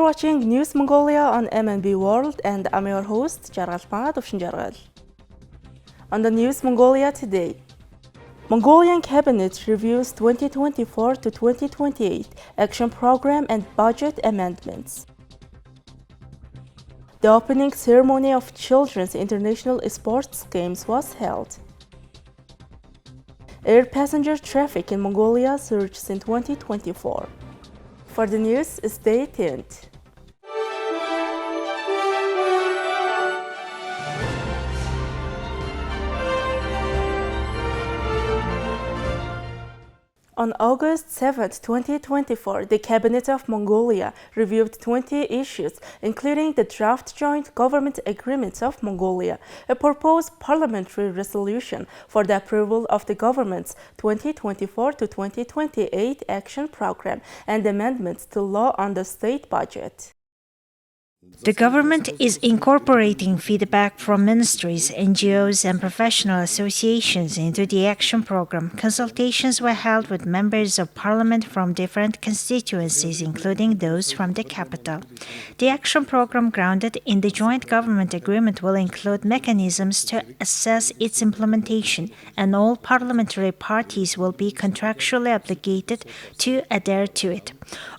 You're watching News Mongolia on MNB World, and I'm your host, Jargal Pangad of Shinjargal. On the News Mongolia today, Mongolian Cabinet reviews 2024 to 2028 Action Program and Budget Amendments. The opening ceremony of Children's International Sports Games was held. Air passenger traffic in Mongolia surges in 2024. For the news, stay tuned. On August 7, 2024, the Cabinet of Mongolia reviewed 20 issues, including the draft Joint Government Agreement of Mongolia, a proposed parliamentary resolution for the approval of the government's 2024 to 2028 action program, and amendments to law on the state budget. The government is incorporating feedback from ministries, NGOs, and professional associations into the action program. Consultations were held with members of parliament from different constituencies, including those from the capital. The action program, grounded in the joint government agreement, will include mechanisms to assess its implementation, and all parliamentary parties will be contractually obligated to adhere to it.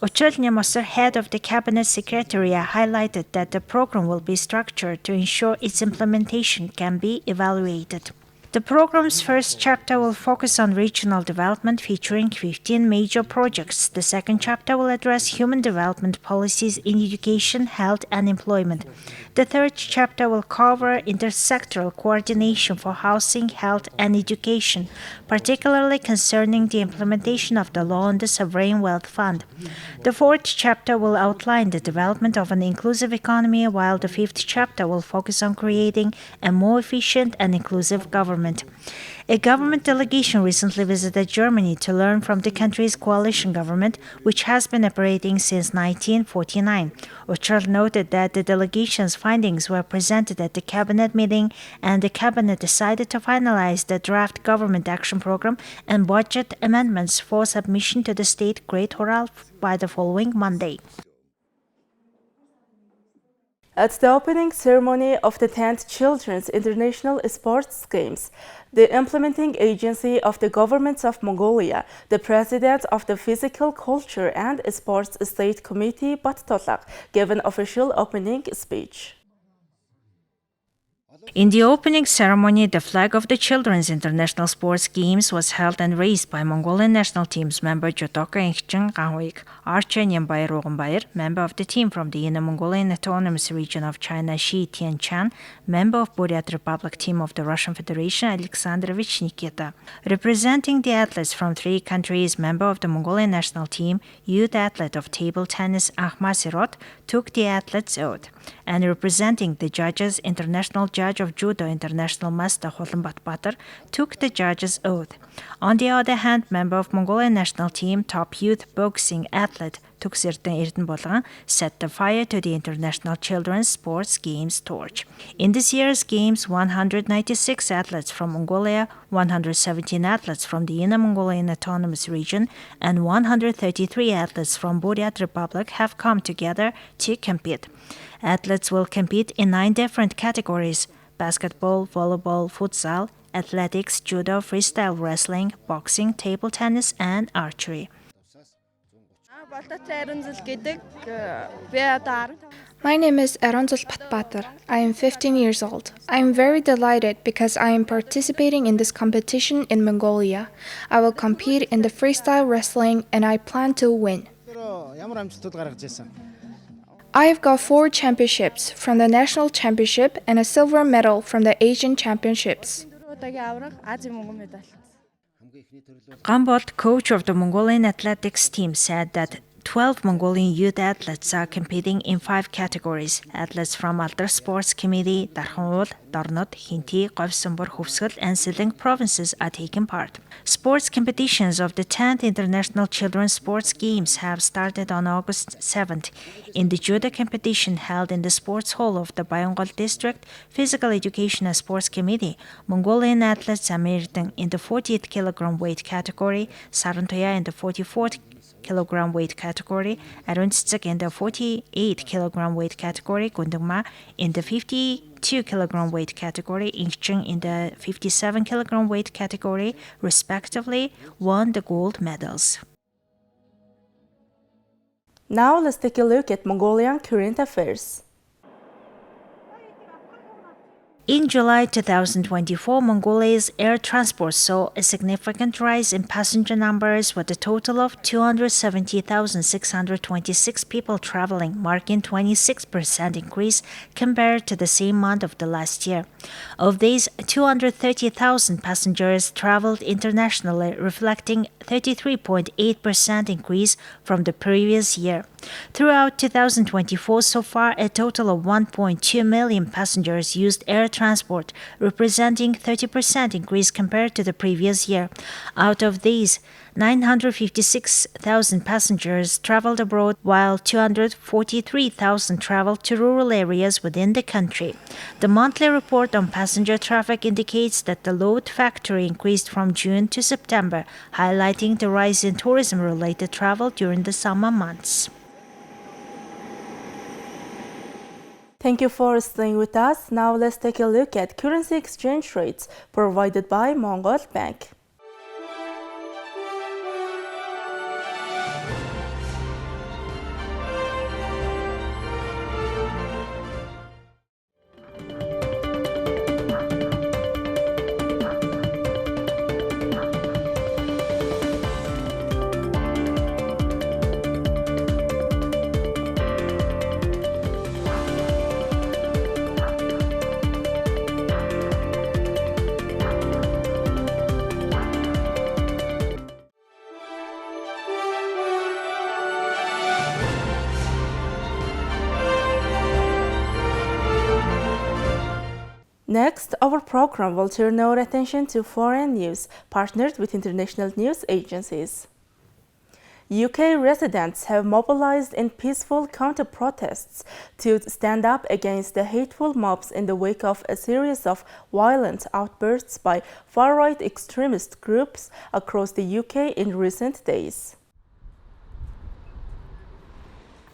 Ochel Nyamosar, head of the cabinet secretariat, highlighted that the program will be structured to ensure its implementation can be evaluated. The program's first chapter will focus on regional development, featuring 15 major projects. The second chapter will address human development policies in education, health, and employment. The third chapter will cover intersectoral coordination for housing, health, and education, particularly concerning the implementation of the law on the Sovereign Wealth Fund. The fourth chapter will outline the development of an inclusive economy, while the fifth chapter will focus on creating a more efficient and inclusive government. A government delegation recently visited Germany to learn from the country's coalition government, which has been operating since 1949. Ochel noted that the delegation's findings were presented at the cabinet meeting, and the cabinet decided to finalize the draft government action program and budget amendments for submission to the state Great Oral by the following Monday. At the opening ceremony of the 10th Children's International Sports Games, the implementing agency of the government of Mongolia, the president of the Physical Culture and Sports State Committee, Battolak, gave an official opening speech. In the opening ceremony, the flag of the Children's International Sports Games was held and raised by Mongolian national team's member Jotoka Ingchen Ganwik, archer Nyambayar Rogenbayar, member of the team from the Inner Mongolian Autonomous Region of China Shi Tianchan, member of Buryat Republic team of the Russian Federation Alexandrovich Nikita. Representing the athletes from three countries, member of the Mongolian national team, youth athlete of table tennis Ahmad Sirot, took the athlete's oath, and representing the judges, international judge of judo international Master Holanbat Batar, took the judge's oath. On the other hand, member of Mongolian national team, top youth boxing athlete Tuksirtan Erdenbolgan, set the fire to the International Children's Sports Games torch. In this year's games, 196 athletes from Mongolia, 117 athletes from the Inner Mongolian Autonomous Region, and 133 athletes from Buryat Republic have come together to compete. Athletes will compete in 9 different categories: basketball, volleyball, futsal, athletics, judo, freestyle wrestling, boxing, table tennis, and archery. My name is Eranzul Patbatar. I am 15 years old. I am very delighted because I am participating in this competition in Mongolia. I will compete in the freestyle wrestling and I plan to win. I have got 4 championships from the National Championship and a silver medal from the Asian Championships. Gambold, coach of the Mongolian athletics team, said that 12 Mongolian youth athletes are competing in 5 categories. Athletes from Altar Sports Committee, Darkhanul, Darnot, Hinti, Говьсанбор, Хувсгал, and Siling provinces are taking part. Sports competitions of the 10th International Children's Sports Games have started on August 7th. In the judo competition held in the sports hall of the Bayongol District Physical Education and Sports Committee, Mongolian athletes are meeting in the 40th kilogram weight category, Sarantoya in the 44th kg weight category, Arunchik in the 48 kg weight category, Gundungma in the 52 kg weight category, Ingcheng in the 57 kg weight category, respectively, won the gold medals. Now let's take a look at Mongolian current affairs. In July 2024, Mongolia's air transport saw a significant rise in passenger numbers with a total of 270,626 people traveling, marking a 26% increase compared to the same month of the last year. Of these, 230,000 passengers traveled internationally, reflecting a 33.8% increase from the previous year. Throughout 2024, so far, a total of 1.2 million passengers used air transport, representing 30% increase compared to the previous year. Out of these, 956,000 passengers traveled abroad, while 243,000 traveled to rural areas within the country. The monthly report on passenger traffic indicates that the load factor increased from June to September, highlighting the rise in tourism-related travel during the summer months. Thank you for staying with us. Now let's take a look at currency exchange rates provided by Mongol Bank. Next, our program will turn our attention to foreign news, partnered with international news agencies. UK residents have mobilized in peaceful counter-protests to stand up against the hateful mobs in the wake of a series of violent outbursts by far-right extremist groups across the UK in recent days.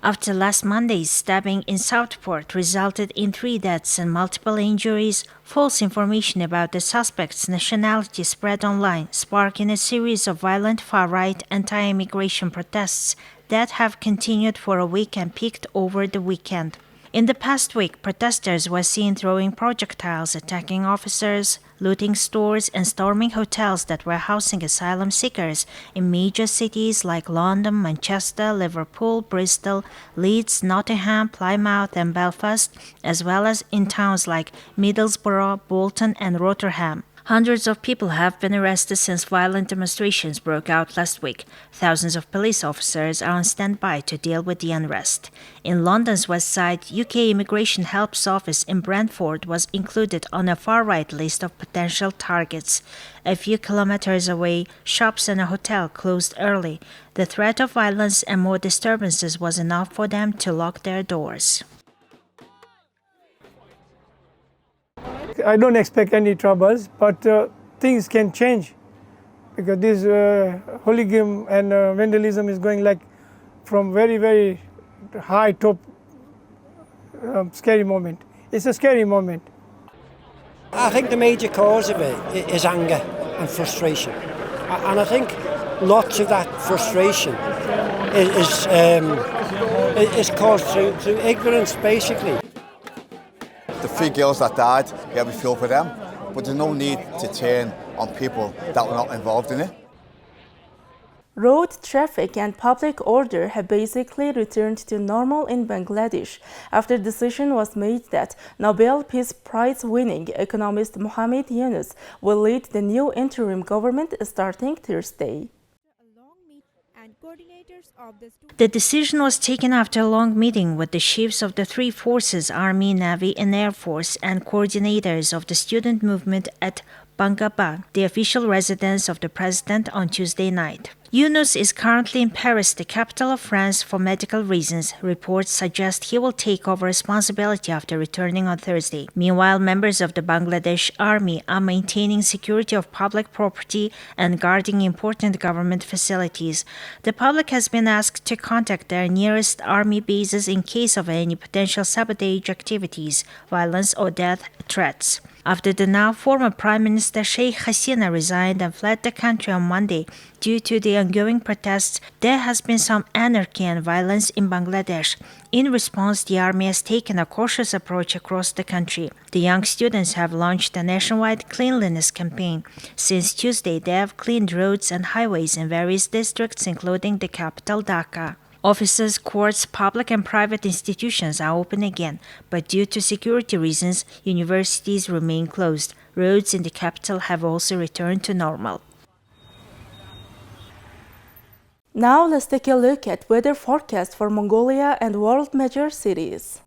After last Monday's stabbing in Southport resulted in 3 deaths and multiple injuries, false information about the suspect's nationality spread online, sparking a series of violent far-right anti-immigration protests that have continued for a week and peaked over the weekend. In the past week, protesters were seen throwing projectiles, attacking officers, looting stores, and storming hotels that were housing asylum seekers in major cities like London, Manchester, Liverpool, Bristol, Leeds, Nottingham, Plymouth, and Belfast, as well as in towns like Middlesbrough, Bolton, and Rotherham. Hundreds of people have been arrested since violent demonstrations broke out last week. Thousands of police officers are on standby to deal with the unrest. In London's West Side, UK Immigration Help's office in Brentford was included on a far-right list of potential targets. A few kilometers away, shops and a hotel closed early. The threat of violence and more disturbances was enough for them to lock their doors. I don't expect any troubles, but things can change because this hooligan and vandalism is going like from very, very high top scary moment. It's a scary moment. I think the major cause of it is anger and frustration. And I think lots of that frustration is caused through ignorance, basically. The 3 girls that died, yeah, we feel for them, but there's no need to turn on people that were not involved in it. Road traffic and public order have basically returned to normal in Bangladesh after decision was made that Nobel Peace Prize-winning economist Muhammad Yunus will lead the new interim government starting Thursday. The decision was taken after a long meeting with the chiefs of the 3 forces, Army, Navy, and Air Force, and coordinators of the student movement at Bangaba, the official residence of the president, on Tuesday night. Yunus is currently in Paris, the capital of France, for medical reasons. Reports suggest he will take over responsibility after returning on Thursday. Meanwhile, members of the Bangladesh army are maintaining security of public property and guarding important government facilities. The public has been asked to contact their nearest army bases in case of any potential sabotage activities, violence, or death threats. After the now former Prime Minister Sheikh Hasina resigned and fled the country on Monday due to the ongoing protests, there has been some anarchy and violence in Bangladesh. In response, the army has taken a cautious approach across the country. The young students have launched a nationwide cleanliness campaign. Since Tuesday, they have cleaned roads and highways in various districts, including the capital Dhaka. Offices, courts, public and private institutions are open again, but due to security reasons, universities remain closed. Roads in the capital have also returned to normal. Now let's take a look at weather forecast for Mongolia and world major cities.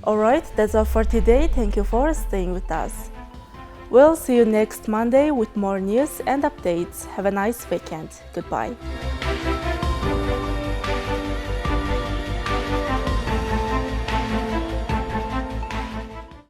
Alright, that's all for today. Thank you for staying with us. We'll see you next Monday with more news and updates. Have a nice weekend. Goodbye.